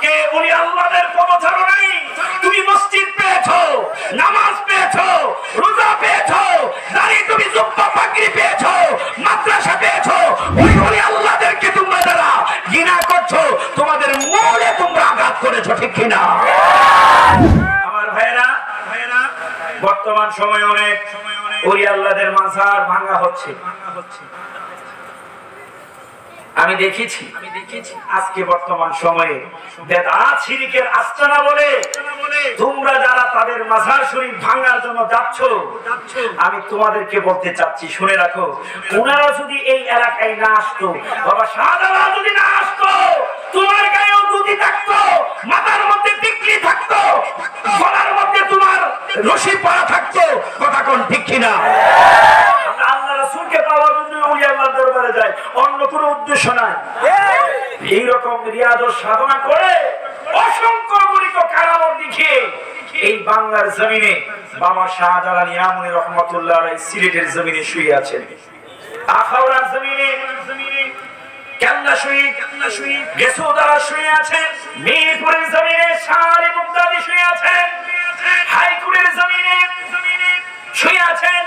আজকে উনি আল্লাহদের পদচারণায় তুমি মসজিদ পেয়েছো, নামাজ পেয়েছো, রোজা পেয়েছো, নারী তুমি জুব্বা পাগড়ি পেয়েছো, মাদ্রাসা পেয়েছো, ওই উনি আল্লাহদেরকে তোমরা যারা ঘৃণা করছো তোমাদের মূলে তোমরা আঘাত করেছো, ঠিক কিনা? আমার ভাইরা, বর্তমান সময়ে অনেক ওলি আল্লাহদের মাজার ভাঙা হচ্ছে। আমি দেখেছি আজকে বর্তমান সময়ে বেদআত শিরকের আস্তানা বলে তোমরা যারা তাদের মাজার শরীফ ভাঙার জন্য যাচ্ছ, আমি তোমাদেরকে বলতে চাচ্ছি, শুনে রাখো, ওনারা যদি এই এলাকায় না আসতো, বাবা শাহজালাল যদি না আসতো, তোমার গায়েও দুটি থাকতো, মাথার মধ্যে টিকলি থাকতো, গলার মধ্যে তোমার রশি পরা থাকতো, কথা কোন ঠিক কিনা? আল্লাহ রাসূলকে পাওয়ার জন্য ওলি আল্লাহর দরবারে যায়, অন্য কোনো উদ্দেশ্য নাই। এইরকম রিয়াজত সাধনা করে অসংখ্য গণিত কারামত দেখিয়ে এই বাংলার জমিনে বাবা শাহজালাল ইয়ামুনী রহমাতুল্লাহ আলাইহি সিলেটের জমিনে শুয়ে আছেন, আখাউড়ার জমিনে কেল্লা শুয়ে গেসুদারা শুয়ে আছেন, মিরপুরের জমিনে শাহ আলী মুগদাদি শুয়ে আছেন, হাইকুরের জমিনে শুয়ে আছেন,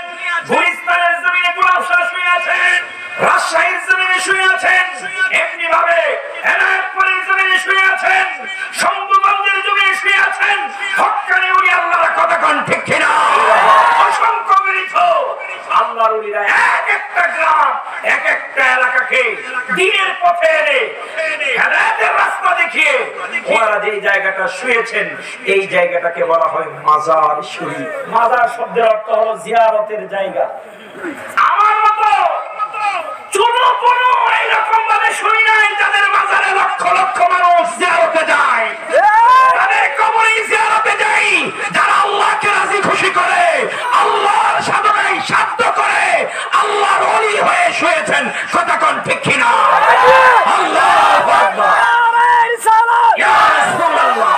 গুলিস্তানের জমিনে গোলাপ শাহ শুয়ে আছেন, রাজশাহীর জমিনে শুয়ে আছেন, এমনি ভাবে এনায়তপুরের জমিনে শুয়ে আছেন, শম্ভুগঞ্জের জমিনে শুয়ে আছেন। হক্কানি ওলি আল্লাহর কথা কোন ঠিক কিনা? অসংখ্য গণিত আল্লাহর ওলিরা এক একটা গ্রাম, এক একটা এলাকাকে দ্বীনের পথে এনে হেদায়েতের রাস্তা দেখিয়ে ওনারা যে জায়গাটা শুয়েছেন এই জায়গাটাকে বলা হয় মাজার শরীফ। মাজার শব্দের অর্থ হলো জিয়ারতের জায়গা। আমার মতো এইরকম ভাবে শুনি নাই যাদের মাজারে লক্ষ লক্ষ মানুষ জিয়ারতে যায়, তাদের কবরে জিয়ারতে যাই যারা আল্লাহকে রাজি খুশি করে, আল্লাহর সাধনায় সাধ্য করে আল্লাহর ওলি হয়ে শুয়েছেন, কথা কোন ঠিক কিনা? আল্লাহু আকবার, ইয়া রাসূলুল্লাহ।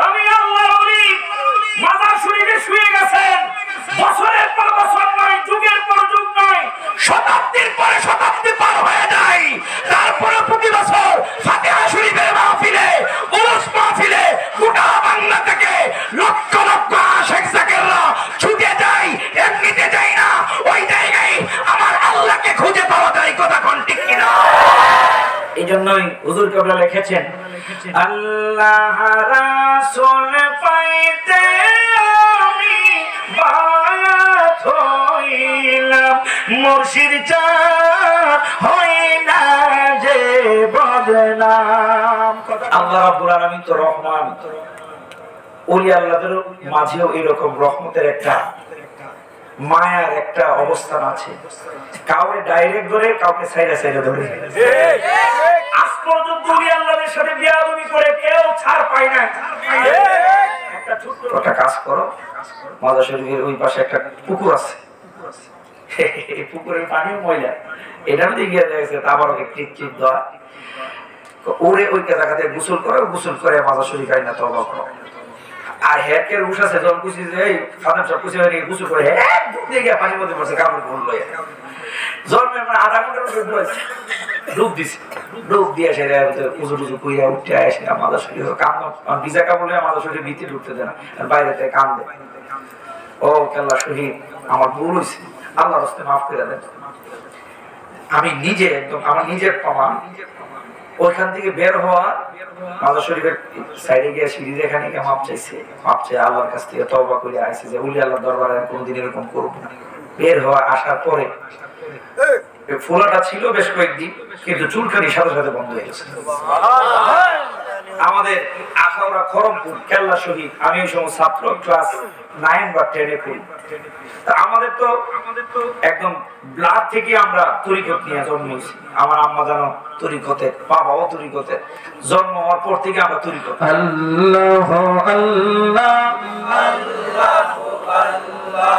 আমি আল্লাহর ওলি মাজার শরীফে শুয়ে গেছেন, বছরের পর বছর নয়, যুগের পর যুগ নয়, শতাব্দীর পরে শতাব্দী পার হয়ে যায়, তারপরে প্রতি বছর ফাতিহা শরীফের মাহফিলে, উরুস মাহফিলে গোটা বাংলা থেকে লক্ষ লক্ষ আশিক জাকিররা ছুটে যায়। এমনিতে যায় না, ওই জায়গায় আমার আল্লাহকে খুঁজে পাওয়া যায়, কথা কোন ঠিক কিনা? এই জন্যই হুজুর কেবলা লিখেছেন, আল্লাহ রাসূল পাইতে আমি বায়াত হইলাম, মুর্শিদ চাঁদ হই না যে বদনাম। আল্লাহ রাব্বুল আলামিন তো রহমান, ওলি আল্লাহদের মাঝেও এরকম রহমতের একটা মায়ার একটা অবস্থান আছে। কাউকে ডাইরেক্ট ধরে, কাউকে সাইডে সাইডে ধরে। আজ পর্যন্ত ওলি আল্লাহদের সাথে বিয়াদবি করে কেউ ছাড় পায় না। একটা ছোট্ট কাজ করো, মাজার শরীফের ওই পাশে একটা পুকুর আছে, এই পুকুরের পানি ময়লা, এটার মধ্যে গিয়ে দেখেছে আবার ওকে ক্লিক ক্লিক দেওয়া, ওরে ওই জায়গাতে গোসল করে, গোসল করে মাজার শরীফ আইনা তওবা করো। আর হেকের উস আছে, জল কুচি যে ফাদাম সব কুচি হয়ে গোসল করে গিয়ে পানির মধ্যে পড়ছে, কাপড় ভুল লয়ে জন্মের মানে আধা ঘন্টার মধ্যে ডুব দিছে, ডুব দিয়ে এসে উজু টুজু কইরা উঠে আসে মাজার শরীফ কাম, ভিজা কাপড় লয়ে মাজার শরীফ ভিতরে ঢুকতে দেয় না, বাইরে থেকে কাম দেয়। ও কেল্লা শহীদ, আমার ভুল হয়েছে, আল্লাহর রাস্তে মাফ করে দেন। আমি নিজে একদম আমার নিজের প্রমাণ, ওইখান থেকে বের হওয়া মাজার শরীফের সাইডে গিয়ে সিঁড়ি এখানে গিয়ে মাপ চাইছে, মাপ চাই আল্লাহর কাছ থেকে তওবা করে আসছে যে ওলি আল্লাহর দরবারে কোনোদিন এরকম করবো না। বের হওয়া আসার পরে ফোলাটা ছিল বেশ কয়েকদিন, কিন্তু চুলকানি সাথে সাথে বন্ধ হয়ে গেছে। আমাদের আখাউড়া খরমপুর কেল্লা শহীদ, আমি ওই সময় ছাত্র, ক্লাস 9 বা 10-এ পড়ি। আমাদের তো একদম ব্লাড থেকে আমরা তরিকত নিয়ে জন্মেছি। আমার আম্মা জানো তরিকতে, বাবাও তরিকতে, জন্ম হওয়ার পর থেকে আমরা তরিকত। আল্লাহ আল্লাহ আল্লাহ আল্লাহ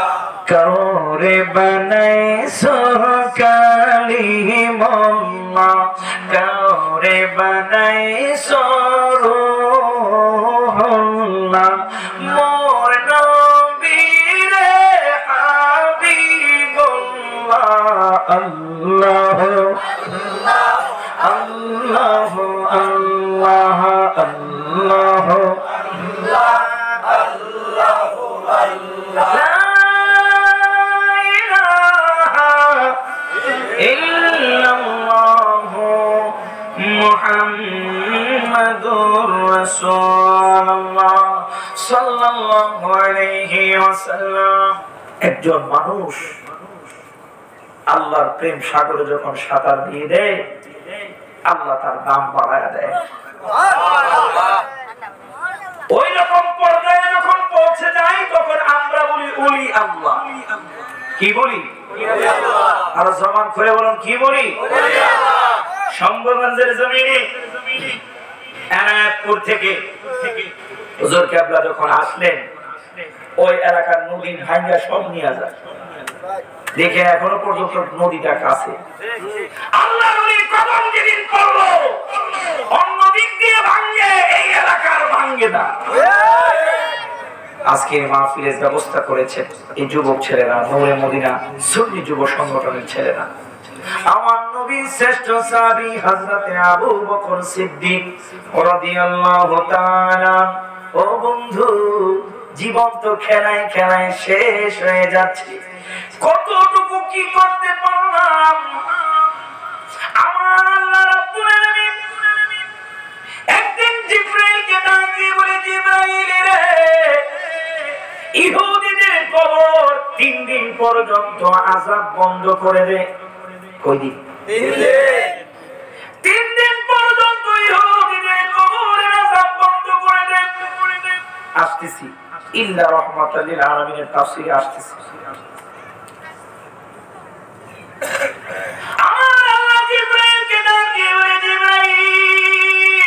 কাউরে বানাইছো কালিমুল্লাহ, কাউরে বানাইছো রূহুল্লাহ, মোর নবীরে হাবিবুল্লাহ। আল্লাহ আল্লাহ আল্লাহ আল্লাহ আল্লাহ লা ইলাহা ইল্লাল্লাহ মুহাম্মাদুর রাসূলুল্লাহ সাল্লাল্লাহু আলাইহি ওয়াসাল্লাম। একজন মানুষ আল্লাহর প্রেম সাগরে যখন সাঁতার দিয়ে দেয়, আল্লাহ তার দাম বাড়ায় দেয়। ওই রকম পর্যায়ে যখন পৌঁছে যায়, তখন আমরা বলি ওলি আল্লাহ। কি বলি? আর জবান খুলে বলুন, কি বলি? শম্ভুগঞ্জের জমিনে এনায়েতপুর থেকে হুজুর কেবলা যখন আসলেন, ওই এলাকার নদী ভাঙ্গা সব নিয়ে যায়। দেখে এখনো পর্যন্ত নদীটা কাছে। আল্লাহ নদীর কদম যেদিন পড়লো, অন্য দিক দিয়ে ভাঙ্গে, এই এলাকার ভাঙ্গে না। আজকে মাহফিলের ব্যবস্থা করেছেন এই যুবক ছেলেরা, নূরে মদিনা সুন্নি যুব সংগঠনের ছেলেরা। আমার নবীর শ্রেষ্ঠ সাহাবী হযরত আবু বকর সিদ্দিক রাদিয়াল্লাহু তাআলা। ও বন্ধু, জীবন তো খেলায় খেলায় শেষ হয়ে যাচ্ছে, কতটুকু কি করতে পারলাম? আমার আল্লাহ রাব্বুল আলামিন একদিন জিবরাইলকে ডাক দিয়ে বলে, জিবরাইল রে, ইহুদীদের কবর 3 দিন পর্যন্ত আযাব বন্ধ করে দে। কই দিন? 3 দিন পর্যন্ত ইহুদীদের কবরের আযাব বন্ধ করে দে। আসতেছি, ইল্লা রাহমাতাল লিল আলামিনের তাফসীরে আসতেছি। আমার আল্লাহ জিবরাইলকে ডাক দিয়ে বলে, জিবরাইল,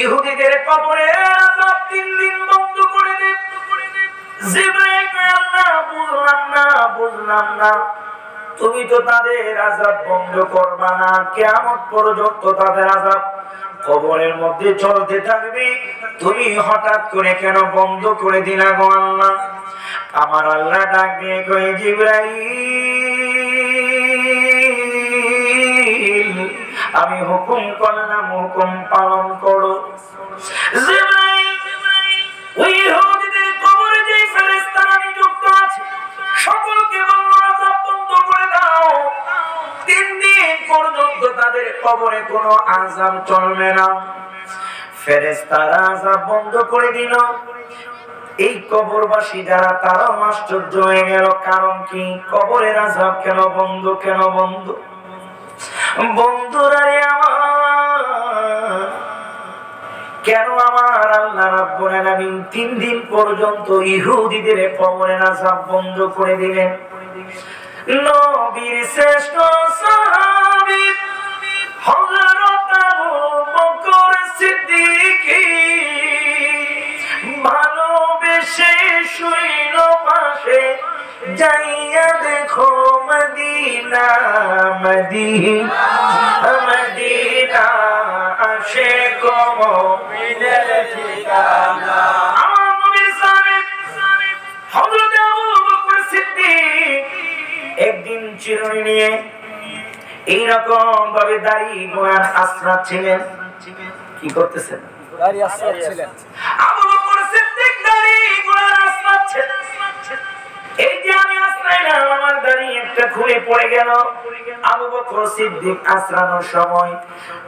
ইহুদীদের কবরের আযাব 3 দিন বন্ধ করে দে। জিবরাইল কয়, আল্লাহ বুঝলাম না, তুমি তো তাদের আযাব বন্ধ করবা না, কিয়ামত পর্যন্ত তাদের আযাব কবরের মধ্যে চলতে থাকবে, তুমি হঠাৎ করে কেন বন্ধ করে দিলা গো আল্লাহ? আমার আল্লাহ ডাক দিয়ে কয়, জিবরাইল, আমি হুকুম করলাম, হুকুম পালন করো। জিবরাইল ওই ইহুদীদের কবরে যে ফেরেশতারা নিযুক্ত আছে, সকলকে বলল, আযাব বন্ধ করে দাও। 3 দিন পর্যন্ত তাদের কবরে কোনো আযাব চলবে না। ফেরেশতারা আযাব বন্ধ করে দিল। এই কবরবাসী যারা, তারাও আশ্চর্য হয়ে গেল, কারণ কি? কবরের আযাব কেন বন্ধ? বন্ধুরা রে আমার, কেন আমার আল্লাহ রাব্বুল আলামিন 3 দিন পর্যন্ত ইহুদীদের কবরের আযাব বন্ধ করে দিলেন? নবীর শ্রেষ্ঠ সাহাবী হযরত আবু বকর সিদ্দিক ভালোবেসে শুইল পাশে, যাইয়া দেখো মদিনা মদিনা আশিক মুমিনের ঠিকানা। আমার নবীর সাহাবী হযরত আবু বকর সিদ্দিক একদিন চিরুনি নিয়ে এইরকম ভাবে দাড়ি গোয়ান আশ্রাচ্ছিলেন। কি করতেছেন? দাড়ি আশ্রাচ্ছিলেন। আবু বকর সিদ্দিক দাড়ি গোয়ান আশ্রাচ্ছিলেন। এই যে আমি আশ্রাইলাম, আমার দাড়ি একটা খুলে পড়ে গেল। আবু বকর সিদ্দিক আশ্রানোর সময়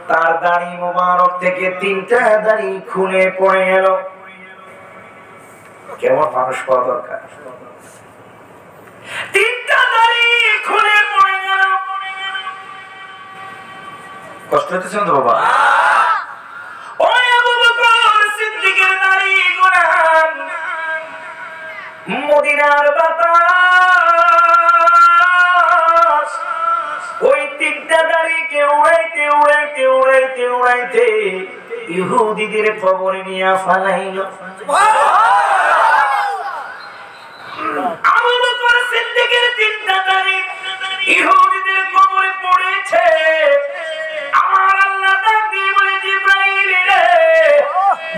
তার দাড়ি মোবারক থেকে 3টা দাড়ি খুলে পড়ে গেল। কেমন মানুষ পাওয়া দরকার? 3টা দাড়ি খুলে পড়ে গেল। কষ্ট হচ্ছে তো বাবা? ওই আবু বকর সিদ্দিকের দাড়ি গোলাম মদিনার বাতাস ওই 3টা দাড়িকে উড়াইতে উড়াইতে উড়াইতে উড়াইতে ইহুদীদের কবরে নিয়ে ফালাইল। আবু বকর সিদ্দিকের 3টা দাড়ি ইহুদীদের কবরে পড়েছে। আমার আল্লাহ ডাক দিয়ে বলে, জিবরাইল রে,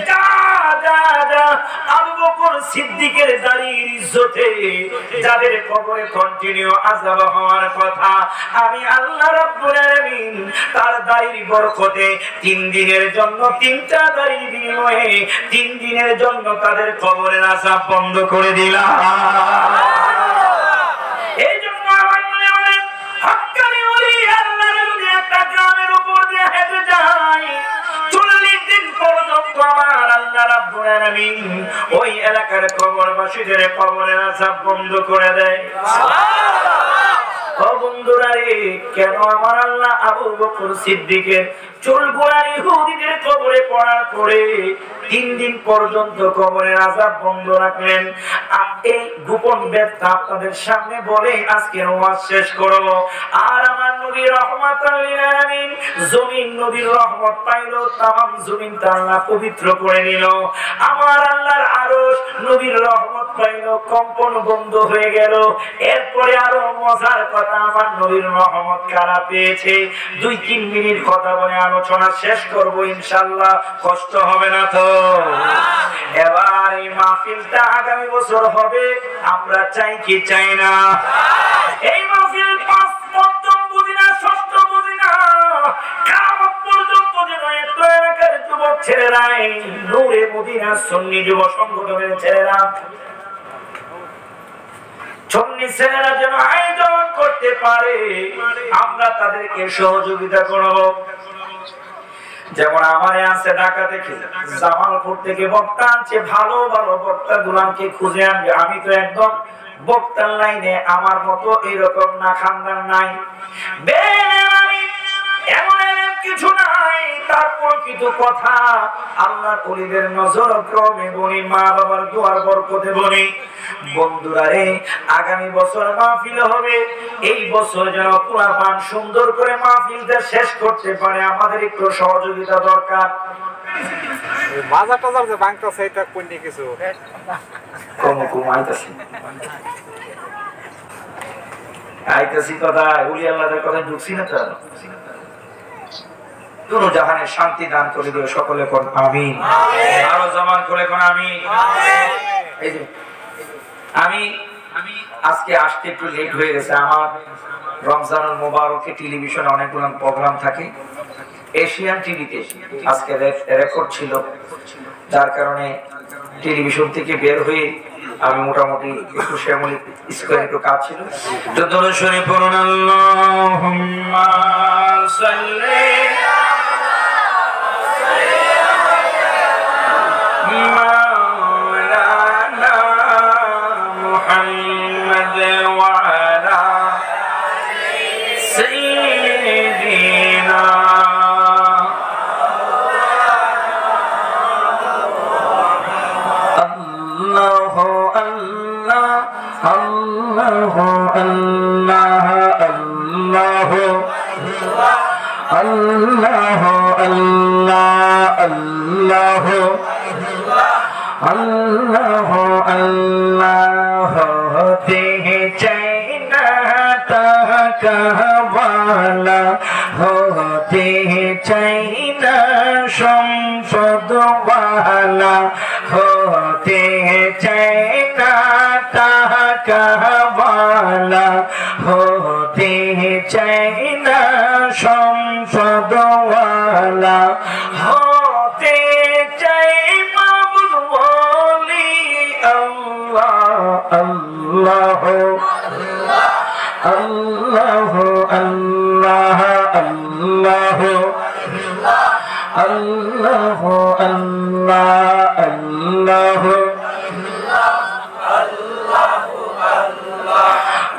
যা যা যা আবু বকর সিদ্দিকের দাড়ির ইজ্জতে যাদের কবরে কন্টিনিউ আযাব হওয়ার কথা, আমি আল্লাহ রাব্বুল আলামিন তার দাড়ির বরকতে 3 দিনের জন্য 3টা দাড়ির বিনিময়ে 3 দিনের জন্য তাদের কবরের আযাব বন্ধ করে দিলাম। এই জন্য আমার মনে হয় হক্কানি ওলি আল্লাহ যদি একটা গ্রামের উপর দিয়ে হেঁটে যায় 40 দিন পর্যন্ত আমার আল্লাহ রাব্বুল আলামিন ওই এলাকার কবরবাসীদের কবরের আযাব বন্ধ করে দেয়। ও বন্ধুরা রে, কেন আমার আল্লাহ আবু বকর সিদ্দিকের চুলগুলা ইহুদিদের কবরে পড়ার পরে 3 দিন পর্যন্ত কবরের আযাব বন্ধ রাখলেন? এই গোপন ব্যাপারটা আপনাদের সামনে বলে আজকে ওয়াজ শেষ করব। আর আমার নবী রাহমাতুল লিল আলামিন জমিন নবীর রহমত পাইলো, तमाम জমিনটা আল্লাহ পবিত্র করে নিল। আমার আল্লাহর আরশ নবীর রহমত পাইলো, কম্পন বন্ধ হয়ে গেল। এরপরে আরো মজার কথা, আমার নবীর রহমত কারা পেয়েছে 2-3 মিনিট কথা বলে আলোচনা শেষ করব ইনশাআল্লাহ, কষ্ট হবে না তো? এবার এই মাহফিলটা আগামী বছর হবে, আমরা চাই কি চাই না? এই মাহফিল 5 পঞ্চম বুঝি না, ষষ্ঠ বুঝি না, কিয়ামত পর্যন্ত যেন এত এলাকার যুবক ছেলেরাই নূরে মদিনা সুন্নি যুব সংগঠনের ছেলেরা সুন্নি ছেলেরা যেন আয়োজন করতে পারে, আমরা তাদেরকে সহযোগিতা করব। যেমন আমারে আছে ঢাকা থেকে, জামালপুর থেকে বক্তা আনছে, ভালো ভালো বক্তা গুলামকে খুঁজে আনবে। আমি তো একদম বক্তার লাইনে, আমার মতো এরকম না খানদান নাই, এমন কিছু নাই। তারপর কিছু কথা আল্লাহর ওলিদের নজর ক্রমে বলি, মা বাবার দোয়ার বরকতে বলি। বন্ধুরা রে, আগামী বছর মাহফিল হবে, এই বছর যেন পুরা পান সুন্দর করে মাহফিলটা শেষ করতে পারে, আমাদের একটু সহযোগিতা দরকার। বাজার টাজার যে বাংলাদেশে এটা কোন কিছু কম কম আইতাছি আইতাছি কথা, ওলি আল্লাহর কথা ঢুকছি না তো। দুনো জাহানের শান্তি দান করে দিও সকলে, কোন আমিন। আরো জমান করে কোন আমিন। এই যে আমি আজকে আসতে একটু লেট হয়ে গেছে। আমার রমজানুল মুবারকে টেলিভিশনে অনেকগুলো প্রোগ্রাম থাকে, এশিয়ান টিভিতে আজকে রেকর্ড ছিল, যার কারণে টেলিভিশন থেকে বের হয়ে আমি মোটামুটি একটু শ্যামলী স্কোয়ার একটু কাজ ছিল। যতক্ষণ শুনে পড়ুন আল্লাহুম্মা সাল্লি মাওলানা মুহাম্মদ ওয়া আলা সাইয়্যিদিনা আল্লাহু আল্লাহ আল্লাহু আল্লাহ আল্লাহু আল্লাহু আল্লাহ আল্লাহু আল্লাহু আল্লাহ হতে চাই না তাকাওয়ালা, হতে চাই না সম্পদওয়ালা, হতে চাই না তাকাওয়ালা, হতে চাই না সম্পদওয়ালা, হতে চাই মাবুদ ওলি আল্লাহ আল্লাহ আল্লাহ আল্লাহ আল্লাহ আল্লাহ আল্লাহ আল্লাহ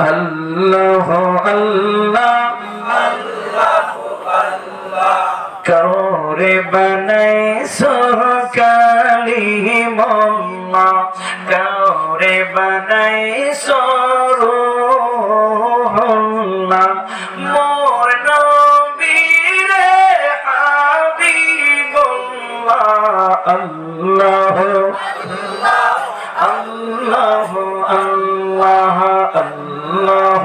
আল্লাহ আল্লাহ কারে বানাইছো কালিমুল্লাহ, কারে বানাইছো রূহুল্লাহ, মোর নবীরে হাবিবুল্লাহ আল্লাহ আল্লাহ আল্লাহ আল্লাহ আল্লাহ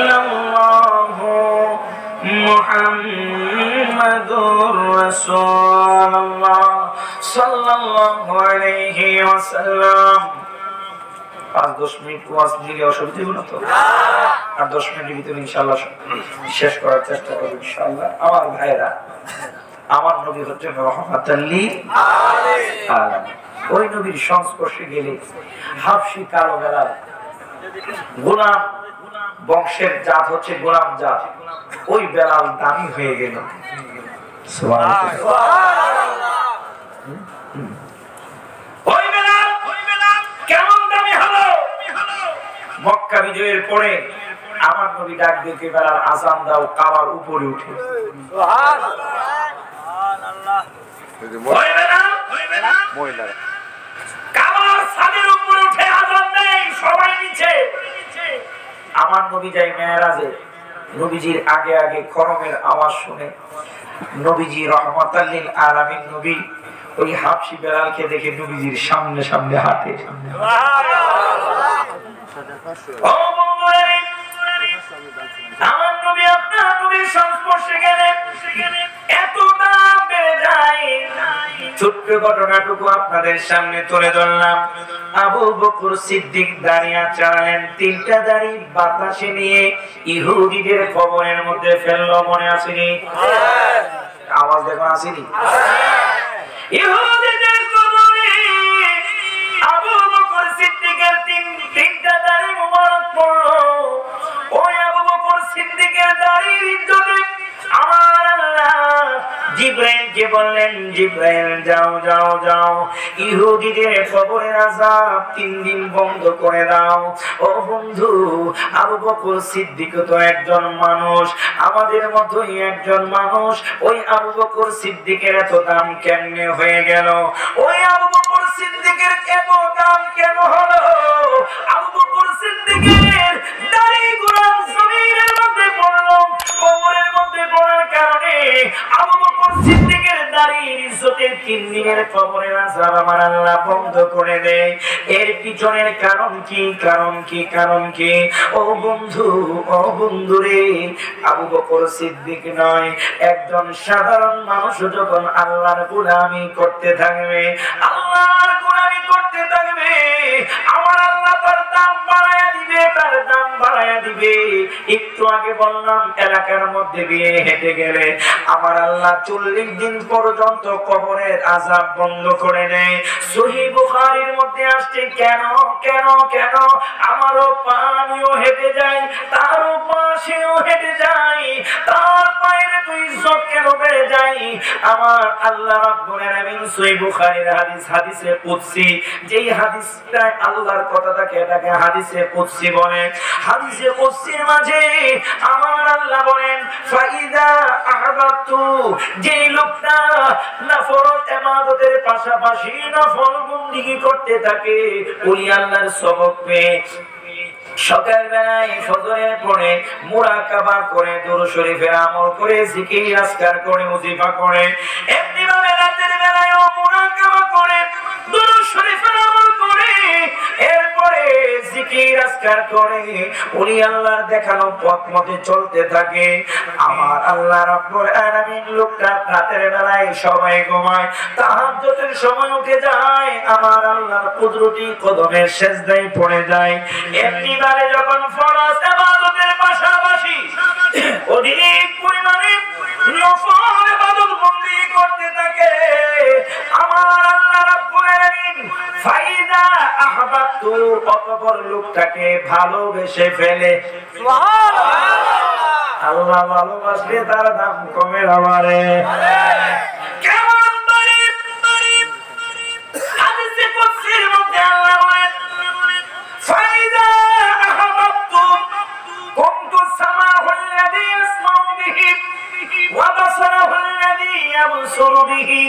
ইল্লাল্লাহু রাসূলুল্লাহ সাল্লাল্লাহু আলাইহি ওয়াসাল্লাম। 5-10 মিনিট ওয়াজ দিলে অসুবিধা হবে না তো? আর 10 মিনিটের ভিতরে ইনশাআল্লাহ শেষ করার চেষ্টা করব ইনশাআল্লাহ। আমার ভাইরা, আমার নবী হচ্ছেন রহমাতাল লিল আলামিন। ওই নবীর সংস্পর্শে গেলে হাবশী কালো বেলাল, গোলাম বংশের জাত হচ্ছে গোলাম জাত, ওই বেলাল দামি হয়ে গেল। ওই বেলাল কেমন দামি হলো? মক্কা বিজয়ের পরে আমার নবী ডাক দিয়ে বেলাল আযান দাও, কাবার উপরে উঠে। কাবার ছাদের উপরে উঠে আযান দেয়, সবাই নিচে। আমার নবী যাই মেরাজে, নবীজির আগে আগে খরমের আওয়াজ শুনে নবীজি রহমাতাল লিল আলামিন নবী ওই হাবশী বেলালকে দেখে নবীজির সামনে সামনে হাঁটে। ও বন্ধুরা, আমার নবী আপনার নবীর সংস্পর্শে গেলে এত দাম বেড়ে যায়। ছোট্ট ঘটনাটুকু আপনাদের সামনে তুলে ধরলাম। আবু বকর সিদ্দিক দাঁড়িয়ে চালালেন, 3টা দাড়ি বাতাসে নিয়ে ইহুদিদের কবরের মধ্যে ফেললো, মনে আসেনি? আওয়াজ দেখো, আসেনি? ইহুদিদের কবরে আবু বকর সিদ্দিকের 3টা দাড়ি মুবারক পড়লো। ওই আবু বকর সিদ্দিকের দাড়ির ইজ্জতে আমার আল্লাহ জিবরাইলকে বললেন, জিবরাইল যাও যাও যাও, ইহুদিদের কবরের আযাব 3 দিন বন্ধ করে দাও। ও বন্ধু, আবু বকর সিদ্দিক তো একজন মানুষ, আমাদের মতোই একজন মানুষ। ওই আবু বকর সিদ্দিকের এত দাম কেমনে হয়ে গেল? ওই আবু বকর সিদ্দিকের এত দাম কেন হলো? আবু বকর সিদ্দিকের দাড়িগুলো জমিনের মধ্যে পড়লো, কবরের মধ্যে পড়ার কারণে আবু বকর সিদ্দিকের দাড়ির ইজ্জতে 3 দিনের কবরের আযাব আমার আল্লাহ বন্ধ করে দেয়। এর পিছনের কারণ কি? কারণ কি? কারণ কি? ও বন্ধু, ও বন্ধুরে, আবু বকর সিদ্দিক নয়, একজন সাধারণ মানুষ যখন আল্লাহর গোলামি করতে থাকবে, আল্লাহর গোলামি করতে থাকবে, আমার আল্লাহ তার দাম বাড়ায়া দিবে, তার দাম বাড়ায়া দিবে। একটু আগে বললাম এলাকার মধ্যে দিয়ে হেঁটে গেলে আমার আল্লাহ 40 দিন পর্যন্ত কবরের আযাব বন্ধ করে দেয়। সহিহ বুখারীর মধ্যে আসছে, কেন কেন কেন? আমারও পানিও হেঁটে যায়, তারও পাশেও হেঁটে যায়, তার পায়ের তুই ইজ্জত কেন বেড়ে যায়? আমার আল্লাহ রাব্বুল আলামিন সহিহ বুখারীর হাদিস, হাদিসে কুদসি, যেই হাদিসটা আল্লাহর কথা থাকে এটাকে হাদিসে কুদসি বলে। হাদিসে কুদসির মাঝে আমার আল্লাহ বলেন, ফাইদা আহবাতু, যে লোকটা নফল ইবাদতের পাশাপাশি নফল বন্দেগী করতে থাকে, ওই আল্লাহর সবক পেয়ে সকাল বেলায় ফজরের পরে মুরাকাবা করে, দুরূদ শরীফের আমল করে, জিকির আজকার করে, ওজিফা করে, এমনি ভাবে রাতের বেলায় মুরাকাবা করে, দুরূদ শরীফের আমল করে, এরপরে জিকির আজকার করে, উনি আল্লাহর দেখানো পথ মতে চলতে থাকে। আমার আল্লাহ রাব্বুল আলামিন লোকটা রাতের বেলায় সবাই ঘুমায়, তাহাজ্জুদের সময় উঠে যায়, আমার আল্লাহর কুদরতি কদমের সিজদায় পড়ে যায়। এমনি ভাবে যখন ফরজ ইবাদতের পাশাপাশি অধিক পরিমাণে নফল ইবাদত বন্দেগী করতে থাকে, আমার আল্লাহ রাব্বুল আলামিন ফাইদা আহবাতু, অতঃপর লোকটাকে ভালোবেসে ফেলে। সুবহানাল্লাহ, আল্লাহ ভালোবাসলে তার দাম কমে না বাড়ে। কেমন গরীব গরীব, হাদিসে কুদসির মধ্যে আল্লাহ বলেন, ফাইদা আহবাতু কুনতু সামাহুল্লাযী ইয়াসমাউ বিহি ওয়া বাসারাহুল্লাযী ইয়াবসুরু বিহি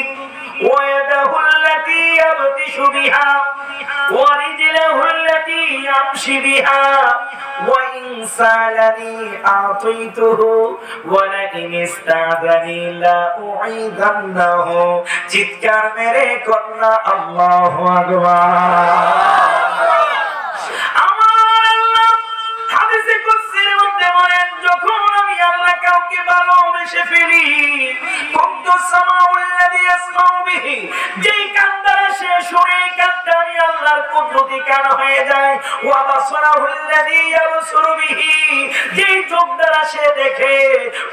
ওয়া ইয়াদাহুল্লাতী ইয়াবতিশু বিহা ওয়া রিজলাহুল্লাতী ইয়ামশি বিহা ওয়া ইন সালানি আতাইতুহু ওয়া লাইন ইস্তাদানি লা উঈদান্নাহু। চিৎকার মেরে কন্যা আল্লাহু আকবার। যখন আমি আল্লাহ কাউকে ভালোবেসে ফেলি, কুনতু সামাউল ওয়া বাসারাহুল্লাযী ইয়াবসুরু বিহি, যেই চোখ দ্বারা সে দেখে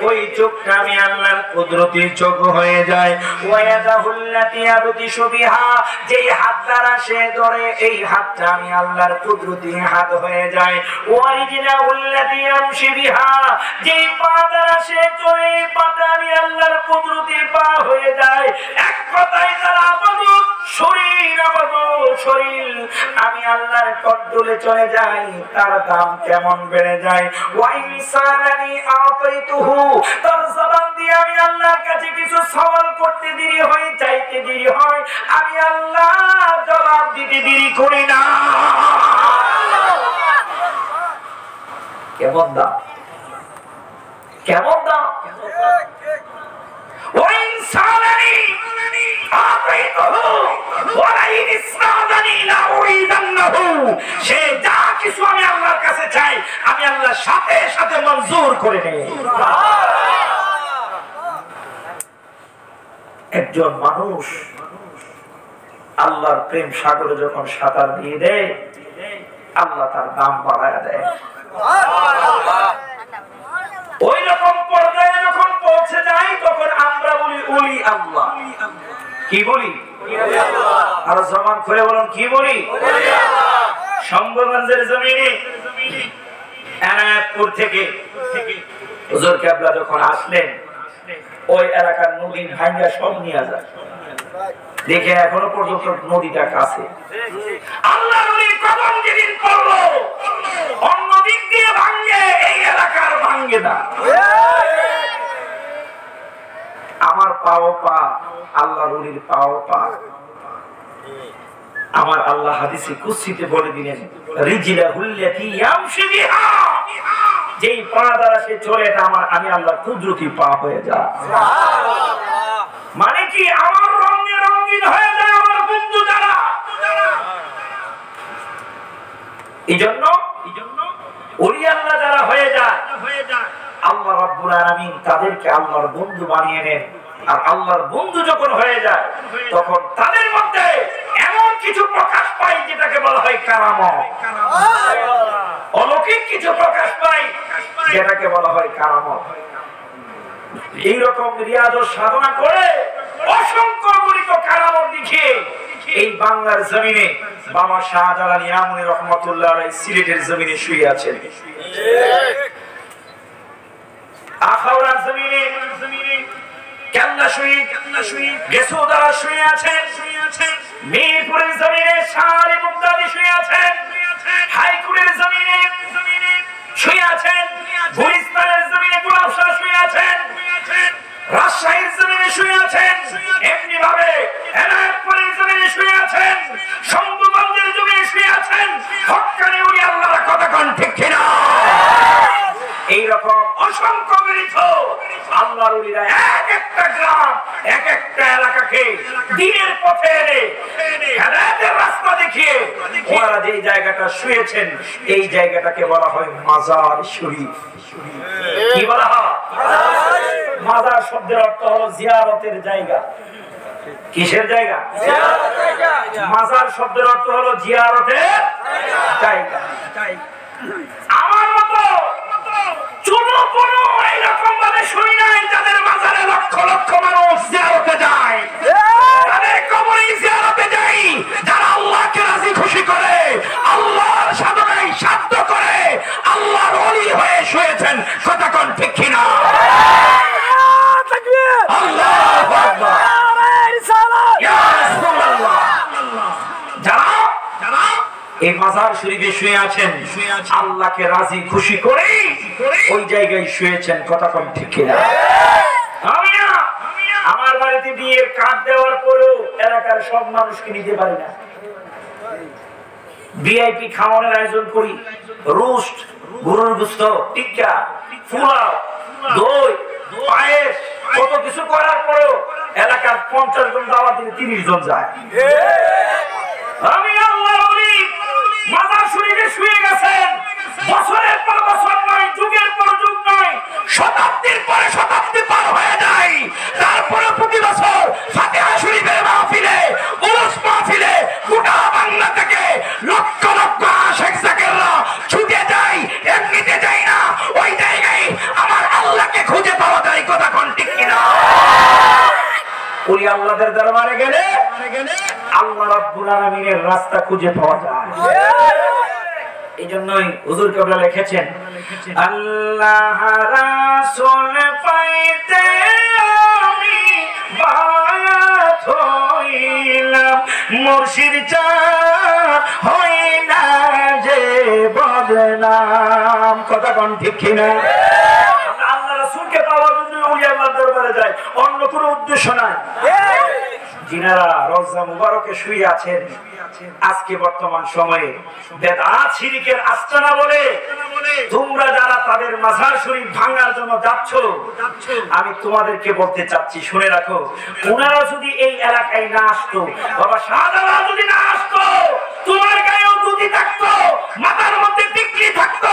ওই চোখটা আমি আল্লাহর কুদরতি চোখ হয়ে যায়। ওয়া ইয়াদাহুল্লাতী ইয়াবতিশু বিহা, যেই হাত দ্বারা সে ধরে এই হাতটা আমি আল্লাহর কুদরতি হাত হয়ে যায়। ওয়া রিজলাহুল্লাতী ইয়ামশি বিহা, যেই পা দ্বারা সে চলে এই পাটা আমি আল্লাহর কুদরতি পা হয়ে যায়। এক কথায় তারা আবাদত শরীর, আবাদত শরীর আমি আল্লাহর কন্ট্রোলে চলে যাই, তার দাম কেমন বেড়ে যায়। ওয়া ইনসানানি আতাইতুহু, তার জবান দিয়ে আমি আল্লাহর কাছে কিছু সওয়াল করতে দেরি হয়, চাইতে দেরি হয়, আমি আল্লাহ জবাব দিতে দেরি করি না। কেমন দাম, কেমন দাম। ওয়া ইনসানানি আতাইতুহু ওয়া লাইন ইসরাদানি লাউরিদান্নাহু, সে যা কিছু আমি আল্লাহর কাছে চাই আমি আল্লাহর সাথে সাথে মঞ্জুর করে নেই। একজন মানুষ আল্লাহর প্রেম সাগরে যখন সাঁতার দিয়ে দেয়, আল্লাহ তার দাম বাড়ায় দেয়। ওই রকম পর্যায়ে যখন পৌঁছে যায় তখন আমরা বলি ওলি আল্লাহ। কি বলি? আর জবান খুলে বলুন, কি বলি? শম্ভুগঞ্জের জমিনে এনায়েতপুর থেকে হুজুর কেবলা যখন আসলেন, ওই এলাকার নদী ভাঙ্গা সব নিয়ে যায়, দেখে এখনো পর্যন্ত নদীটা কাছে। আল্লাহ নদীর কদম যেদিন পড়লো, অন্য দিক দিয়ে ভাঙ্গে, এই এলাকার ভাঙ্গে না। আমার পাও পা, আল্লাহ নদীর পাও পা। আমার আল্লাহ হাদিসে কুদসিতে বলে দিলেন, রিজলাহুল্লাতী ইয়ামশি বিহা, যেই পা দ্বারা সে চলে এটা আমার, আমি আল্লাহর কুদরতি পা হয়ে যায়। মানে কি? আমার রঙে রঙিন হয়ে যায় আমার বন্ধু যারা। এইজন্য ওলি আল্লাহ যারা হয়ে যায়, আল্লাহ রাব্বুল আলামিন তাদেরকে আল্লাহর বন্ধু বানিয়ে নেন। আর আল্লাহর বন্ধু যখন হয়ে যায় তখন তাদের মধ্যে এমন কিছু প্রকাশ পায় যেটাকে বলা হয় কারামত। অলৌকিক কিছু প্রকাশ পায় যেটাকে বলা হয় কারামত। এইরকম রিয়াজত সাধনা করে অসংখ্য গণিত কারামত দেখিয়ে এই বাংলার জমিনে বাবা শাহজালাল ইয়ামুনী রহমাতুল্লাহ আলাইহি সিলেটের জমিনে শুয়ে আছেন, আখাউড়ার জমিনে কেল্লা শুয়ে, গেসুদারা শুয়ে আছেন, মিরপুরের জমিনে শাহরি মুক্তাদি শুয়ে আছেন, হাইকুরের জমিনে শুয়ে আছেন, গুলিস্তানের জমিনে গোলাপ শাহ শুয়ে আছেন, রাজশাহীর জমিনে শুয়ে আছেন, এমনি ভাবে এনায়েতপুরের জমিনে শুয়ে আছেন, শম্ভুগঞ্জের জমিনে শুয়ে আছেন। হক্কানি ওলি আল্লাহর কথা কোন ঠিক কিনা? এইরকম অসংখ্য গণিত আল্লাহর ওলিরা এক একটা গ্রাম, এক একটা এলাকাকে দ্বীনের পথে এনে হেদায়েতের রাস্তা দেখিয়ে ওনারা যে জায়গাটা শুয়েছেন এই জায়গাটাকে বলা হয় মাজার শরীফ। কি বলা হয়? মাজার শব্দের অর্থ হলো জিয়ারতের জায়গা। কিসের জায়গা? মাজার শব্দের অর্থ হলো জিয়ারতের জায়গা। আমার মতো এইরকম ভাবে শুনি নাই যাদের মাজারে লক্ষ লক্ষ মানুষ জিয়ারতে যায়, তাদের কবরে জিয়ারতে যাই, যারা আল্লাহকে রাজি খুশি করে, আল্লাহর সাধনায় সাধ্য করে আল্লাহর ওলি হয়ে শুয়েছেন। কথা কোন ঠিক কিনা? আল্লাহু আকবার, ইয়া রাসূলুল্লাহ। যারা এই মাজার শরীফে শুয়ে আছেন, আল্লাহকে রাজি খুশি করে ওই জায়গায় শুয়েছেন। কথা কোন ঠিক কিনা? আমার বাড়িতে বিয়ের কার্ড দেওয়ার পরেও এলাকার সব মানুষকে নিতে পারি না। ভিআইপি খাওয়ানোর আয়োজন করি, রোস্ট, গরুর গোশত, টিক্কা, পোলাও, দই, পায়েস, কত কিছু করার পরেও এলাকার 50 জন দাওয়াত দিলে 30 জন যায়। আমি আল্লাহর ওলি মাজার শরীফে শুয়ে গেছেন, বছরের পর বছর নয়, যুগের পর যুগ নয়, শতাব্দীর পরে শতাব্দী পার হয়ে যায়। তারপরে প্রতি বছর ফাতিহা শরীফের মাহফিলে, উরুস মাহফিলে গোটা বাংলা থেকে লক্ষ লক্ষ আশিক রব্বুল আলামিনের রাস্তা খুঁজে পাওয়া যায়। এই জন্যই হুজুর কেবলা লিখেছেন, আল্লাহ রাসূল পাইতে আমি বায়াত হইলাম, মুর্শিদ চাঁদ হই না যে বদনাম। কথা কোন ঠিক কিনা? আল্লাহ রাসূলকে পাওয়ার জন্য ওই আল্লাহর দরবারে যায়, অন্য কোনো উদ্দেশ্য নাই। যিনারা রওজা মুবারকে শুয়ে আছেন, আজকে বর্তমান সময়ে বেদআত শিরকের আস্তানা বলে তোমরা যারা তাদের মাজার শরীফ ভাঙার জন্য যাচ্ছ, আমি তোমাদেরকে বলতে চাচ্ছি, শুনে রাখো, ওনারা যদি এই এলাকায় না আসতো, বাবা শাহজালাল যদি না আসতো, তোমার গায়েও দুটি থাকতো, মাথার মধ্যে টিকলি থাকতো,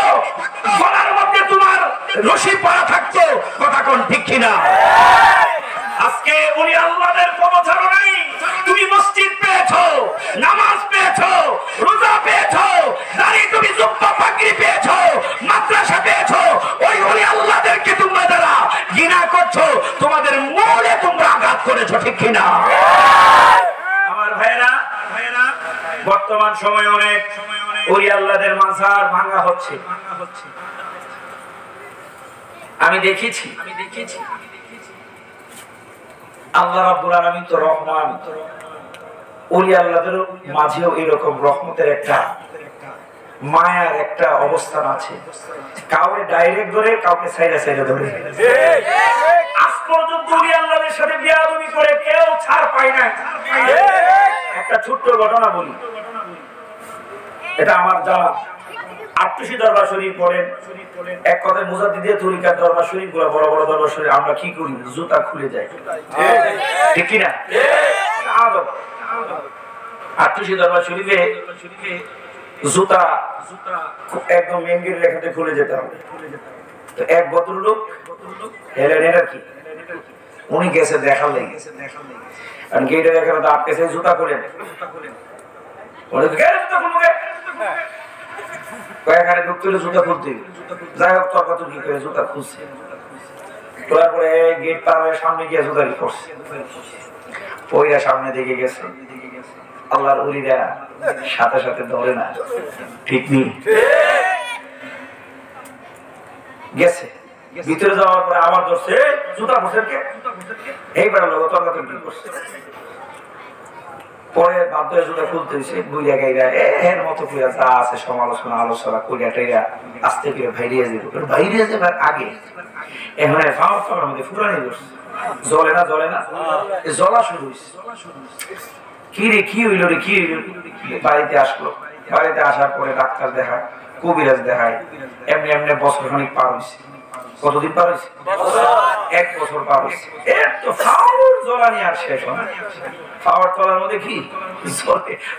গলার মধ্যে তোমার রশি পরা থাকতো। কথা কোন ঠিক কিনা? আজকে উনি আল্লাহর পদচারণ নাই, তুমি মসজিদ পেয়েছো, নামাজ পেয়েছো, রোজা পেয়েছো, দাঁড়িয়ে তুমি জুব্বা পাগড়ি পেয়েছো, মাদ্রাসা পেয়েছো, ওই উনি আল্লাহদেরকে তোমরা যারা ঘৃণা করছো, তোমাদের মূলে তোমরা আঘাত করেছো, ঠিক কিনা? আমার ভাইরা, বর্তমান সময়ে অনেক ওই আল্লাহদের মাজার ভাঙা হচ্ছে। আমি দেখেছি আল্লাহ রাব্বুল আলামিন তো রহমান, ওলি আল্লাহদের মাঝেও এরকম রহমতের একটা মায়ার একটা অবস্থান আছে। কাউকে ডাইরেক্ট ধরে, কাউকে সাইডে সাইডে ধরে। আজ পর্যন্ত ওলি আল্লাহদের সাথে বেয়াদবি করে কেউ ছাড় পায় না। একটা ছোট্ট ঘটনা বলি, এটা আমার জানা। আটটুসি দরবার শরীফ পড়েন, এক কথায় মুজাদ্দিদের তরিকার দরবার শরীফ গুলো, বড় বড় দরবার শরীফ, আমরা কি করি? জুতা খুলে যায়, ঠিক কিনা? আটটুসি দরবার শরীফে জুতা একদম মেন গেট রেখাতে খুলে যেতে হবে। তো এক ভদ্রলোক হেলেন, এটা কি? উনি গেছে দেখার লেগে, কারণ গেটের এখানে তো আটকেছে, জুতা খুলেন। কয়েকখানে ঢুকতে হলে জুতা খুলতে, যাই হোক তর্কাতর্কি করে জুতা খুলছে। খোলার পরে গেট পার হয়ে সামনে গিয়ে জুতারি করছে, ওইরা সামনে দিকে গেছে। আল্লাহর ওলিরা সাথে সাথে ধরে না, ঠিক নেই, গেছে। ভিতরে যাওয়ার পরে আবার ধরছে, জুতা খুলছে কে? এইবার লোক তর্কাতর্কি করছে। পরে বাধ্য হয়ে জুতা খুলতে হয়েছে। দুই জায়গায় এর মতো করে যা আছে সমালোচনা আলোচনা করিয়া আস্তে করে বাইরিয়ে যাবে, বাইরিয়ে যাবার আগে এখন ফাওয়ার মধ্যে ফুরানি করছে, জ্বলে না জ্বলা শুরু হয়েছে। কি রে, কি হইল রে, কি হইল? বাড়িতে আসলো, বাড়িতে আসার পরে ডাক্তার দেখায়, কবিরাজ দেখায়, এমনি এমনি বছর খানিক পার হয়েছে। কতদিন পার হয়েছে? 1 বছর পার হয়েছে। এর তো ফাওয়ার জ্বলানি আর শেষ হয় না। পাওয়ার তলার মধ্যে কি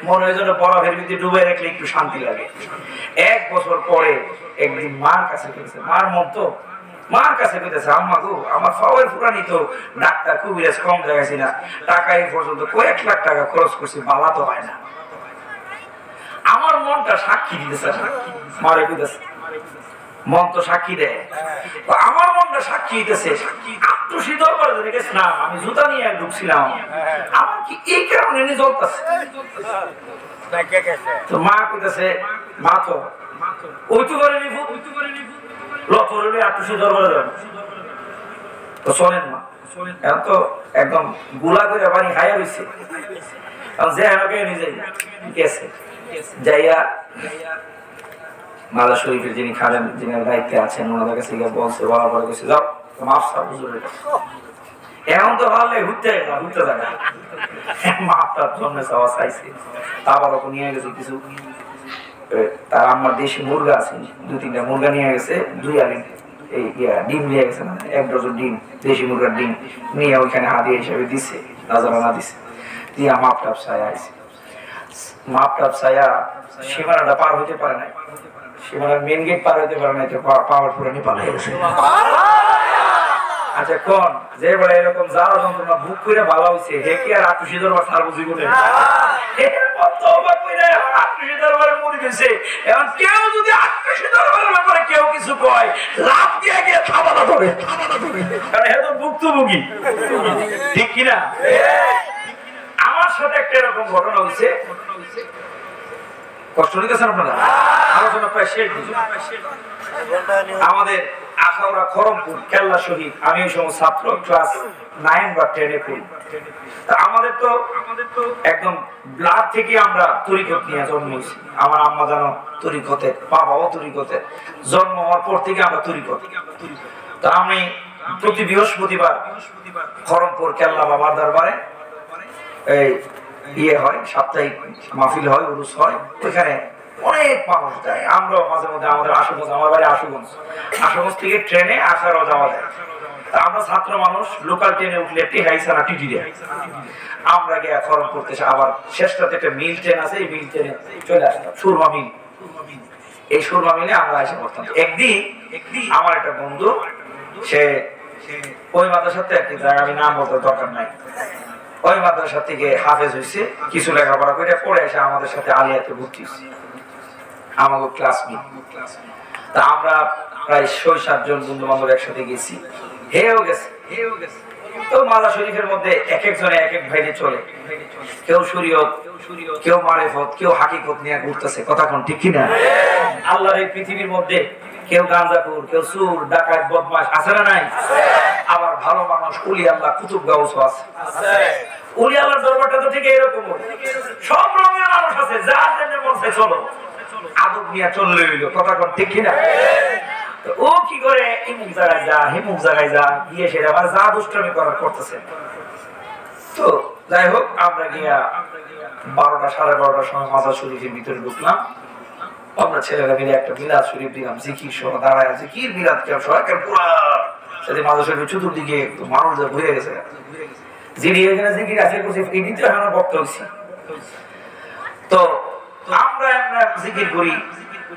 মনে হয় যেন বরফের ভিতরে ডুবে রাখলে একটু শান্তি লাগে। 1 বছর পরে একদিন মার কাছে গেছে, মার কাছে গেছে, আম্মা গো, আমার পাওয়ার ফুরানি তো ডাক্তার কবিরাজ কম দেখাইছি না, টাকা এই পর্যন্ত কয়েক লাখ টাকা খরচ করছি, বালা তো হয় না। আমার মনটা সাক্ষী দিতেছে, মারে কইতেছে, মন তো সাক্ষী দেয়, আমার মনটা সাক্ষী দিতেছে। আটটুসি দরবারে গেছে না, আমি জুতা নিয়ে ঢুকছিলাম, আমার কি এই কারণে নিয়ে জ্বলতেছে। তো মা কইতেছে, মা তো ওই তো করে নিব, লতরে আটটুসি দরবারে যাবো, তো শোনেন মা, এখন তো একদম গুলা করে পানি খাইয়া রয়েছে, যে আমাকে নিজে গেছে যাইয়া মাজার শরীফের যিনি খালেন, যিনি দায়িত্বে আছেন, ওনাদের কাছে গিয়ে বলছে, বলার পরে গেছে, যাও মাফ সাহেব হুজুরের কাছে। এখন তো ভাবলে ঘুরতে থাকে, মাফটার জন্য চাওয়া চাইছে। আবার ওকে নিয়ে গেছে কিছু, তার আমার দেশি মুরগা আছে, 2-3টা মুরগা নিয়ে গেছে, 2 আলি এই ডিম নিয়ে গেছে, না 1 ডজন ডিম, দেশি মুরগার ডিম নিয়ে ওইখানে হাদিয়া হিসাবে দিছে, রাজারানা দিছে, দিয়া মাপটাপ ছায়া আছে। মাপটাপ ছায়া সীমানাটা পার হইতে পারে নাই, সীমানার মেন গেট পার হইতে পারে নাই, তো পাওয়ার পুরানি পার হয়ে গেছে। আচ্ছা কোন যে বলে এরকম যারা যন্ত্রণা বুক করে ভালো হয়েছে, হে কি আর আটটুসি দরবার ছাড়বো জীবনে? কেউ যদি আটটুসি দরবারের ব্যাপারে কেউ কিছু কয়, লাভ দিয়ে গিয়ে থাবাটা ধরে, কারণ হে তো ভুক্তভোগী, ঠিক কিনা? আমার আমার সাথে একটা এরকম ঘটনা হয়েছে, কষ্ট নিতেছেন আপনারা, আলোচনা প্রায় শেষ দিকে। আমাদের আখাউড়া খরমপুর কেল্লা শহীদ, আমি ওই সময় ছাত্র, ক্লাস 9 বা 10 এ পড়ি। আমাদের তো একদম ব্লাড থেকে আমরা তরিকত নিয়ে জন্মেছি। আমার আম্মা জানো তরিকতে, বাবাও তরিকতে, জন্ম হওয়ার পর থেকে আমরা তরিকত। তা আমি প্রতি বৃহস্পতিবার খরমপুর কেল্লা বাবার দরবারে এই হয়, সাপ্তাহিক মাহফিল হয়, উরুস হয়, ওইখানে অনেক মানুষ যায়। আমরাও মাঝে মধ্যে আমাদের আশুগঞ্জ, আমার বাড়ি আশুগঞ্জ থেকে ট্রেনে আসারও যাওয়া যায়। তা আমরা ছাত্র মানুষ, লোকাল ট্রেনে উঠলে টেহাই ছাড়া টিটি দেয়। আমরা গিয়ে খরম করতেছে, আবার শেষটাতে একটা মিল ট্রেন আছে, এই মিল ট্রেনে চলে আসতাম, সুরমা মিল। এই সুরমা মিলে আমরা এসে পড়তাম। একদিন আমার একটা বন্ধু, সে ওই মাদ্রাসার সাথে একটি জায়গা, আমি নাম বলতে দরকার নাই, ওই মাদ্রাসা থেকে হাফেজ হয়েছে, কিছু লেখাপড়া করে পড়ে এসে আমাদের সাথে আলিয়াতে ভর্তি হয়েছে, আমাকে ক্লাসমেট। তা আমরা প্রায় 6-7 জন বন্ধু বান্ধব একসাথে গেছি, হেও গেছে। তো মাজার শরীফের মধ্যে এক একজনে এক এক ভাইলে চলে, কেউ শরীয়ত, কেউ মারেফত, কেউ হাকিকত নিয়ে ঘুরতেছে, কথা কোন ঠিক কিনা? আল্লাহর এই পৃথিবীর মধ্যে কেউ গাঁজাখোর, কেউ চোর, ডাকাত, বদমাশ আছে না নাই? আবার ভালো মানুষ, ওলি আল্লাহ, কুতুব গাউস আছে। ওলি আল্লাহর দরবারটা তো ঠিক এরকম, সব রঙের মানুষ আছে, যার জন্য মন চায় চলো, আদব নিয়ে চললে হইলো, কথা কোন ঠিক কিনা? ও কি করে ইমুক জায়গায় যা, হিমুক জায়গায় যা, গিয়ে সেটা আবার যা দুষ্টামি করার করতেছে। তো যাই হোক, আমরা গিয়া 12টা 12:30টার সময় মাজার শরীফের ভিতরে ঢুকলাম। আমরা ছেলেরা মিলে একটা মিলাদ শরীফ দিলাম, জিকির সহ দাঁড়ায়, জিকির মিলাদ কেউ সবাই পুরা সাথে মাজার শরীফের চতুর্দিকে মানুষ ঘুরে গেছে। যিনি এখানে জিকির আছে করছে, এই দিতে আমরা বক্তা হয়েছি। তো আমরা জিকির করি,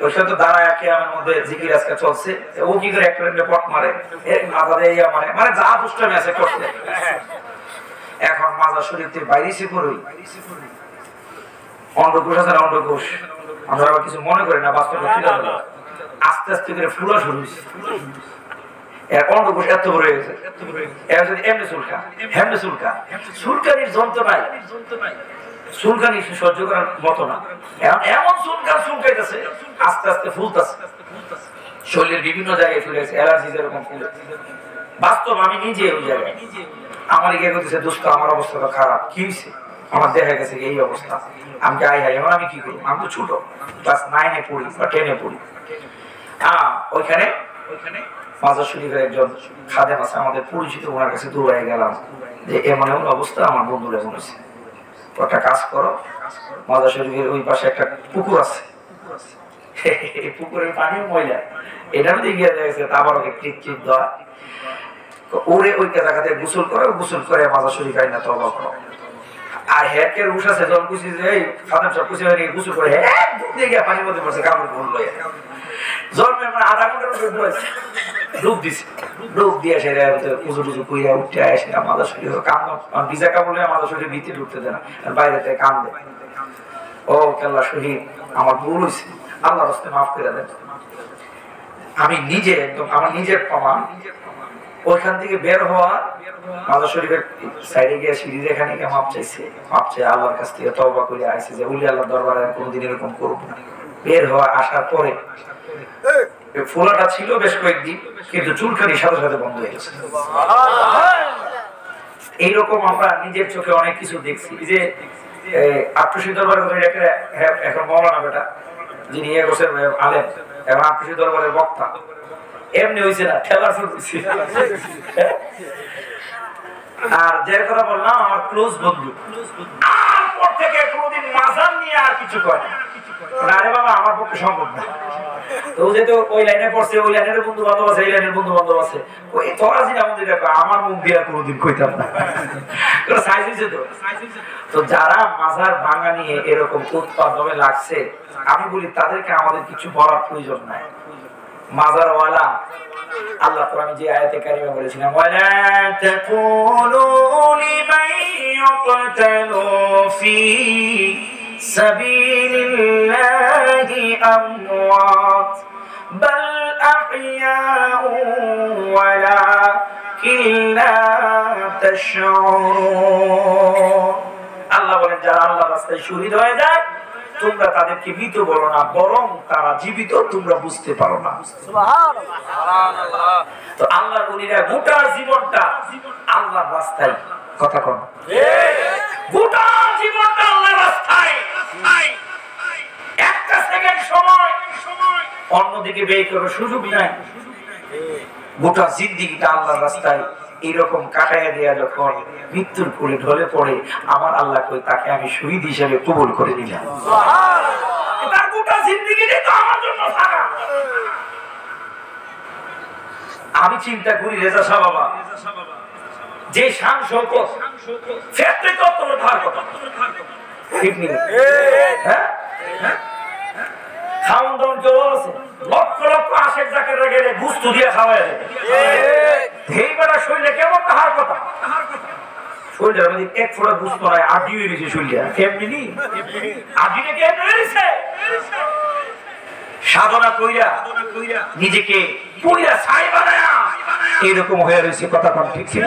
ওই সাথে দাঁড়ায় আমার মধ্যে জিকির আজকে চলছে। ও কি করে একটা পট মারে, মাথা দিয়ে মানে যা দুষ্টামি আছে করছে। এখন মাজার শরীফ থেকে বাইরে সে করই অন্ডকোষ আছে না, অন্ডকোষ আমরা আবার কিছু মনে করি না, বাস্তবে আস্তে আস্তে করে ফুলা শুরু হয়েছে। অন্ডকোষ এত বড় হয়ে গেছে, এমনি চুলকা, হেমনি চুলকা, চুলকানির যন্ত্রণায় চুলকানি সহ্য করার মতো না, এমন চুলকাইতেছে, আস্তে আস্তে ফুলতেছে, শরীরের বিভিন্ন জায়গায় ফুলে গেছে, অ্যালার্জি যেরকম ফুলে। বাস্তব আমি নিজে ওই জায়গায়, আমার গিয়ে করতেছে, দোস্ত আমার অবস্থা তো খারাপ, কি হয়েছে? আমার দেখা গেছে এই অবস্থা। আমি আই হাই, এখন আমি কি করবো? আমি তো ছোট, ক্লাস 9 এ পড়ি বা 10 এ পড়ি। ওইখানে মাজার শরীফের একজন খাদেম আছে আমাদের পরিচিত, ওনার কাছে দৌড়াই গেলাম যে এমন এমন অবস্থা, আমার বন্ধুরা এমন হয়েছে, একটা কাজ করো, মাজার শরীফের ওই পাশে একটা পুকুর আছে, এই পুকুরের পানি ময়লা, এটার মধ্যে গিয়ে দেখা গেছে আবার ওকে টিপ দেওয়া, ওরে ওই জায়গাতে গোসল করে, গোসল করে মাজার শরীফ আইনা তওবা করো। আর হেকের উষ আছে, যখন খুশি যে এই ফাদার সব খুশি হয়ে গোসল করে দুধ দিয়ে গিয়ে পানির মধ্যে পড়ছে, কাপড় ভুল লয়ে জন্মের মানে আধা ঘন্টার মধ্যে ডুব দিছে, ডুব দিয়ে এসে পুজো টুজো কইরা উঠে আসে মাজার শরীফ কান্দ, ভিজা কাপড় নিয়ে মাজার শরীফ ভিতরে ঢুকতে দেয় না, বাইরে থেকে কান্দে। ও কেল্লা শহীদ, আমার ভুল হয়েছে, আল্লাহর রাস্তায় মাফ করে দেন। আমি নিজে একদম আমার নিজের প্রমাণ, ওইখান থেকে বের হওয়া, মাজার শরীফের সাইডে গিয়ে সিঁড়ির এখানে গিয়ে মাপ চাইছে, মাপ চাই আল্লাহর কাছ থেকে তওবা করে আসছে যে উলি আল্লাহর দরবারে কোনোদিন এরকম করবো না। বের হওয়া আসার পরে ফোলাটা ছিল বেশ কয়েকদিন, কিন্তু চুলকানি সাথে সাথে বন্ধ হয়ে গেছে। এইরকম আমরা নিজের চোখে অনেক কিছু দেখছি। যে আট্টুসি দরবারের এখন মৌলানা বেটা, যিনি আলেম, এখন আট্টুসি দরবারের বক্তা, এমনি হয়েছে না, ঠেলার হয়েছে। আর যে কথা বললাম আমার ক্লোজ বন্ধু, আর পর থেকে কোনোদিন মাজার নিয়ে আর কিছু করে না। আরে বাবা, আমার পক্ষে সম্ভব না। তো যেহেতু ওই লাইনে পড়ছে, ওই লাইনের বন্ধু বান্ধব আছে, এই লাইনের বন্ধু বান্ধব আছে, ওই তোরা যেটা আমাদের আমার মুখ দিয়ে কোনোদিন কইতাম না, সাইজ হয়েছে তো। তো যারা মাজার ভাঙা নিয়ে এরকম উৎপাদনে লাগছে, আমি বলি তাদেরকে আমাদের কিছু বলার প্রয়োজন নাই। মাজারওয়ালা আল্লাহ তো আমি যে আয়াতে কারিমা বলেছিলাম, ওয়ালা তাকুলু লিমান ইউকতালু ফি সাবিলিল্লাহি আমওয়াত বাল আহইয়াউ ওয়ালাকিন লা তাশউরুন। আল্লাহ বলেন যারা আল্লাহর রাস্তায় শহীদ হয়ে যায় তোমরা তাদেরকে মৃত বলো না, বরং তারা জীবিত, তোমরা বুঝতে পারো না। তো আল্লাহর ওলিরা গোটা জীবনটা আল্লাহর রাস্তায়, কথা কোন গোটা জীবনটা আল্লাহর রাস্তায়, একটা সেকেন্ড সময় অন্যদিকে ব্যয় করার সুযোগ নাই। গোটা জিন্দেগিটা আল্লাহর রাস্তায় এরকম কাটাইয়া দেয়া যখন মৃত্যুর কোলে ঢলে পড়ে, আমার আল্লাহ কই তাকে আমি শহীদ হিসেবে কবুল করে নিলাম। তার গোটা জিন্দেগিটা তো আমার জন্য থাকা। আমি চিন্তা করি রেজা শাহ বাবা যে শান শৌকত ফ্যাক্টরি কত ধার কথা ঠিক নেই, হ্যাঁ খাওয়ান দাওয়ান কেউ আছে লক্ষ লক্ষ আশেক জাকেরা গেলে গুস্তু দিয়ে খাওয়ায় এই বেড়া শরীরে কেমন তাহার কথা, শরীরের মধ্যে এক ফোঁটা গুস্তু নাই, আডি হয়ে গেছে শরীরে, কেমনি আডিটা কেমনি হয়েছে, সাধনা কইরা নিজেকে পুইরা ছাই বানায়া এরকম হয়ে রয়েছে, কথা কম ঠিক ছিল।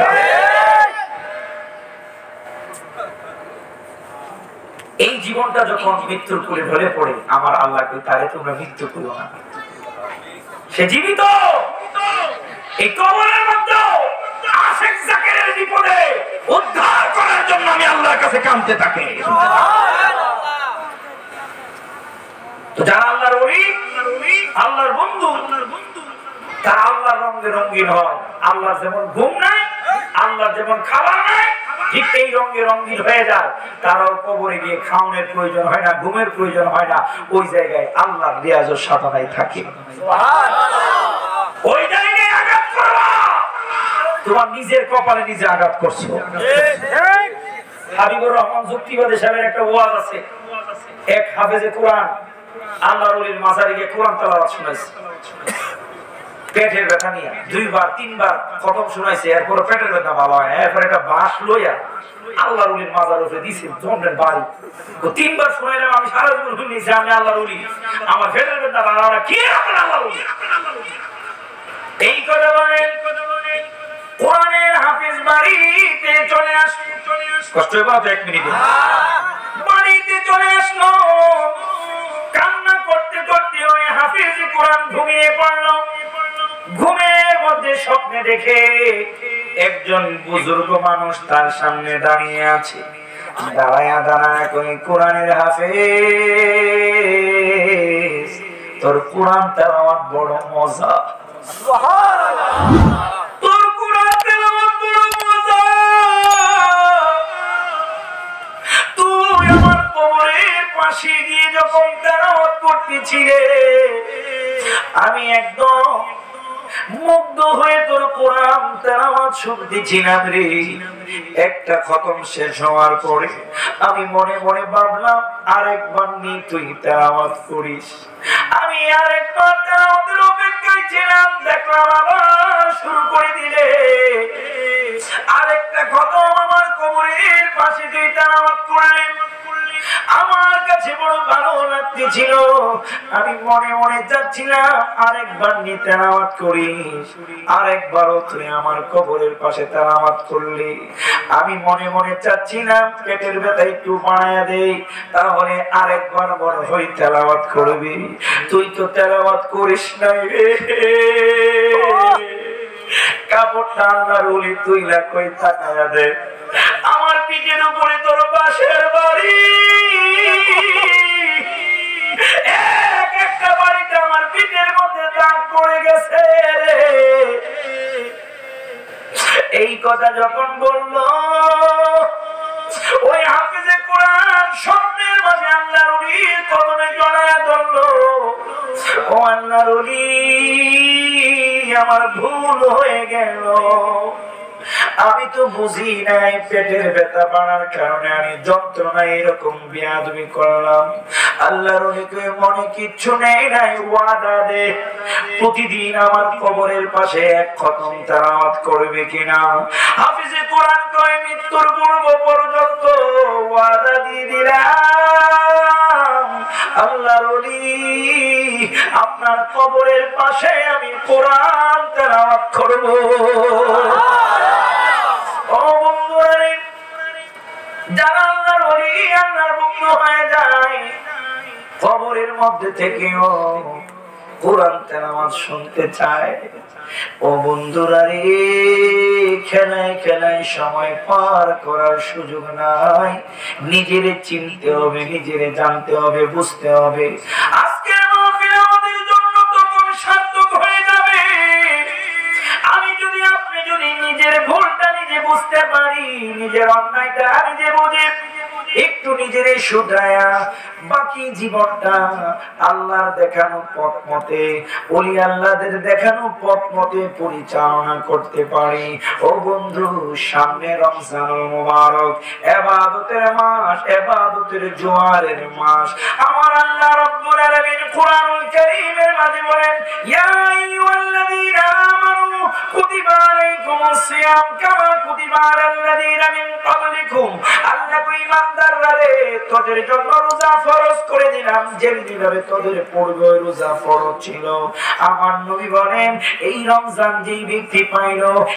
এই জীবনটা যখন মৃত্যুর কোলে ঢলে পড়ে, আমার আল্লাহ কই তারে তোমরা মৃত্যু করো না, সে জীবিত। এই কবরের মধ্যে আশেক জাকেরের বিপদে উদ্ধার করার জন্য আমি আল্লাহর কাছে কাঁদতে থাকি। তো যারা আল্লাহর ওলি, আল্লাহর বন্ধু, তারা আল্লাহর রঙে রঙিন হয়। আল্লাহর যেমন ঘুম নাই, আল্লাহর যেমন খাবার নাই, ঠিক এই রঙে রঙিন হয়ে যায়। তারাও কবরে গিয়ে খাওয়ানোর প্রয়োজন হয় না, ঘুমের প্রয়োজন হয় না, ওই জায়গায় আল্লাহর রিয়াজ ও সাধনায় থাকে। ওই জায়গায় আঘাত করবা, তোমার নিজের কপালে নিজে আঘাত করছো। হাবিবুর রহমান যুক্তিবাদী সাহেবের একটা ওয়াজ আছে, এক হাফেজে কোরআন আল্লাহর ওলির মাজারে গিয়ে কোরআন তেলাওয়াত শুনাইছে, পেটের ব্যথা নিয়ে 2 বার 3 বার খতম শুনাইছে, এরপর পেটের ব্যথা ভালো হয় না, এরপর একটা বাঁশ লইয়া আল্লাহর ওলির মাজার উপরে দিছে জন্মের বাড়ি। তো 3 বার শুনাইলাম, আমি সারা জীবন শুনেছি আমি আল্লাহর ওলি, আমার পেটের ব্যথা ভালো হয় না, কি আপনার আল্লাহর ওলি? এই কথা বলেন কোরআনের হাফেজ বাড়িতে চলে আসে, কষ্ট হবে 1 মিনিট, বাড়িতে চলে আসলো, কান্না করতে করতে ওই হাফেজ কোরআন ঘুমিয়ে পড়লো। ঘুমের মধ্যে স্বপ্নে দেখে একজন বুজুর্গ মানুষ তার সামনে দাঁড়িয়ে আছে, দাঁড়ায়া দাঁড়ায় কই কোরআনের হাফেজ তোর কোরআন তেলাওয়াত বড় মজা, তোর কোরআন তেলাওয়াত বড় মজা, তুই আমার কবরের পাশে গিয়ে যখন তেলাওয়াত করতেছিলে আমি একদম মুগ্ধ হয়ে তোর কোরআন তেলাওয়াত শুনতেছিলাম রে। একটা খতম শেষ হওয়ার পরে আমি মনে মনে ভাবলাম আরেকবার নি তুই তেলাওয়াত করিস। আমি আরেকবার তেলাওয়াতের অপেক্ষায় ছিলাম, দেখলাম আবার শুরু করে দিলে। আরেকটা খতম আমার কবরের পাশে তুই তেলাওয়াত করলি, আমার কাছে বড় ভালো লাগতেছিল। আমি মনে মনে চাচ্ছিলাম আরেকবার নিয়ে তেলাওয়াত করিস, আরেকবারও তুই আমার কবরের পাশে তেলাওয়াত করলি। আমি মনে মনে চাচ্ছিলাম পেটের ব্যথা একটু বাড়াইয়া দে, তাহলে আরেকবার বড় হই তেলাওয়াত করবি। তুই তো তেলাওয়াত করিস নাই রে, কাপড়টা আল্লাহর ওলি তুই না কই তাকায়া দে, আমার পিঠের উপরে তোর পাশের বাড়ি, এক একটা বাড়িতে আমার পিঠের মধ্যে দাগ পড়ে গেছে রে। এই কথা যখন বললো ওই হাফেজে কোরআন স্বপ্নের মাঝে আল্লাহর ওলির কদমে জড়ায়া ধরলো, ও আল্লাহর ওলি আমার ভুল হয়ে গেল, আমি তো বুঝি নাই পেটের ব্যথা বাড়ার কারণে আমি যন্ত্রণায় এরকম বেয়াদবি করলাম। আল্লাহর ওলিকে মনে কিচ্ছু নেই নাই, ওয়াদা দে প্রতিদিন আমার কবরের পাশে এক খতম তেলাওয়াত করবে কিনা। হাফেজে কোরআন কয় মৃত্যুর পূর্ব পর্যন্ত ওয়াদা দিয়ে দিলাম আল্লাহর ওলি আপনার কবরের পাশে আমি কোরআন তেলাওয়াত করব। ও বন্ধুরা, যারা আল্লাহর ওলি আল্লাহর বন্ধ হয়ে যায়, কবরের মধ্যে থেকেও কোরআন তেলাওয়াত শুনতে চায়। ও বন্ধুরা রে, খেলায় খেলায় সময় পার করার সুযোগ নাই। নিজেরে চিনতে হবে, নিজেরে জানতে হবে, বুঝতে হবে। আজকের মাহফিল আমাদের জন্য তখন সার্থক হয়ে যাবে আমি যদি, আপনি যদি নিজের ভুলটা নিজে বুঝতে পারি, নিজের অন্যায়টা নিজে বুঝে একটু নিজের শুধরায়া বাকি জীবনটা আল্লাহর দেখানো পথ মতে, ওলি আল্লাহদের দেখানো পথ মতে পরিচালনা করতে পারি। ও বন্ধু, সামনে রমজানুল মুবারক, ইবাদতের মাস, ইবাদতের জোয়ারের মাস। আমার আল্লাহ রাব্বুল আলামিন কুরআনুল কারীমের মাঝে বলেন, ইয়া আইয়ুহাল্লাযীনা আমানু কুতিবা আলাইকুমুস সিয়াম কামা কুতিবা আলাল্লাযীনা মিন ক্বাবলিকুম। আল্লাহ কই ইমানদাররা রে, তোদের জন্য রোজা ফরজ করে দিলাম যেভাবে তোদের পূর্বে রোজা ফরজ ছিল। আমার নবী বলেন, এই রমজান যেই ব্যক্তি পাইল,